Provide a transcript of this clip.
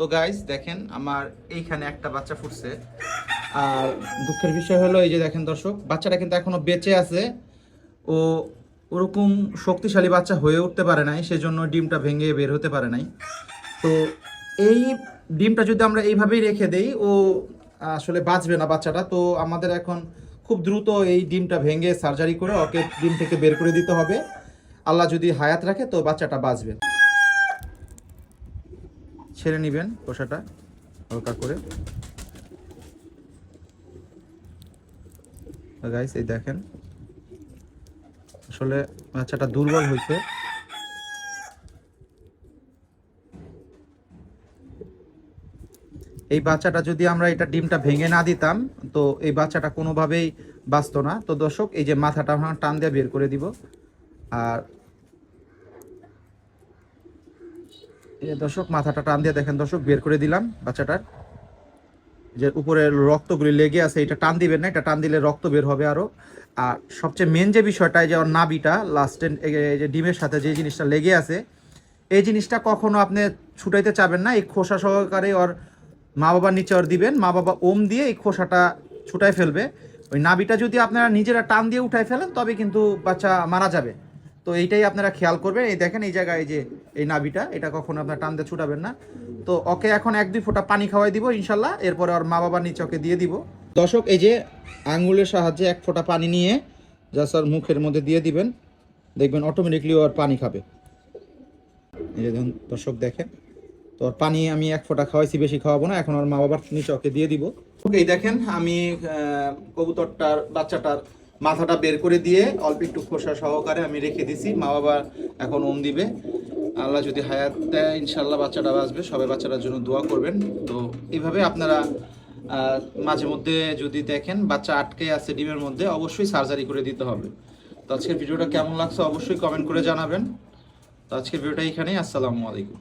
তো গাইস দেখেন আমার এইখানে একটা বাচ্চা ফুটছে। আর দুঃখের বিষয় হলো এই যে দেখেন দর্শক, বাচ্চাটা কিন্তু এখনো বেঁচে আছে। ও ওরকম শক্তিশালী বাচ্চা হয়ে উঠতে পারে নাই, সেজন্য ডিমটা ভেঙে বের হতে পারে নাই। তো এই ডিমটা যদি আমরা এইভাবেই রেখে দেই, ও আসলে বাঁচবে না বাচ্চাটা। তো আমাদের এখন খুব দ্রুত এই ডিমটা ভেঙে সার্জারি করে ওকে ডিম থেকে বের করে দিতে হবে। আল্লাহ যদি হায়াত রাখে তো বাচ্চাটা বাঁচবে। ছেড়ে নিবেন খোসাটা হালকা করে। গাইস এই দেখেন আসলে বাচ্চাটা দুর্বল হয়েছে। এই বাচ্চাটা যদি আমরা এটা ডিমটা ভেঙে না দিতাম তো এই বাচ্চাটা কোনোভাবেই বাঁচতো না। তো দর্শক এই যে মাথাটা আমরা টান দিয়ে বের করে দিব। আর এই যে দর্শক মাথাটা টান দিয়ে দেখেন দর্শক বের করে দিলাম বাচ্চাটার। যে উপরে রক্তগুলি লেগে আছে এটা টান দিবেন না, এটা টান দিলে রক্ত বের হবে আরো। আর সবচেয়ে মেন যে বিষয়টা, যে ওর নাভিটা লাস্টে যে ডিমের সাথে যে জিনিসটা লেগে আছে, এই জিনিসটা কখনো আপনি ছুটাইতে চাবেন না। এই খোসা সহকারে ওর মা বাবার নিচে ওর দিবেন, মা বাবা ওম দিয়ে এই খোসাটা ছুটাই ফেলবে। ওই নাভিটা যদি আপনারা নিজেরা টান দিয়ে উঠাই ফেলেন তবে কিন্তু বাচ্চা মারা যাবে। তো এইটাই আপনারা খেয়াল করবেন। এই দেখেন এই জায়গায় এই যে এই নাভিটা, এটা কখনো আপনার টান দিয়ে ছুটাবেন না। তো ওকে এখন 1-2 ফোঁটা পানি খাওয়াই দিব ইনশাল্লাহ, এরপরে ওর মা বাবার নিচে ওকে দিয়ে দিব। দর্শক এই যে আঙ্গুলের সাহায্যে 1 ফোঁটা পানি নিয়ে জাস্ট ওর মুখের মধ্যে দিয়ে দিবেন, দেখবেন অটোমেটিকলি ওর পানি খাবে। এই যে দর্শক দেখেন, তো ওর পানি আমি 1 ফোঁটা খাওয়াইছি, বেশি খাওয়াবো না। এখন ওর মা বাবার নিচে ওকে দিয়ে দিব। ওকে এই দেখেন আমি কবুতরটার বাচ্চাটার মাথাটা বের করে দিয়ে অল্প একটু খোসা সহকারে আমি রেখে দিছি। মা বাবা এখন ওম দিবে। আল্লাহ যদি হায়াত দেয় ইনশাল্লাহ বাচ্চাটা বাঁচবে। সবাই বাচ্চাটার জন্য দোয়া করবেন। তো এইভাবে আপনারা মাঝে মধ্যে যদি দেখেন বাচ্চা আটকে আছে ডিমের মধ্যে, অবশ্যই সার্জারি করে দিতে হবে। তো আজকের ভিডিওটা কেমন লাগছে অবশ্যই কমেন্ট করে জানাবেন। তো আজকের ভিডিওটা এখানেই। আসসালামু আলাইকুম।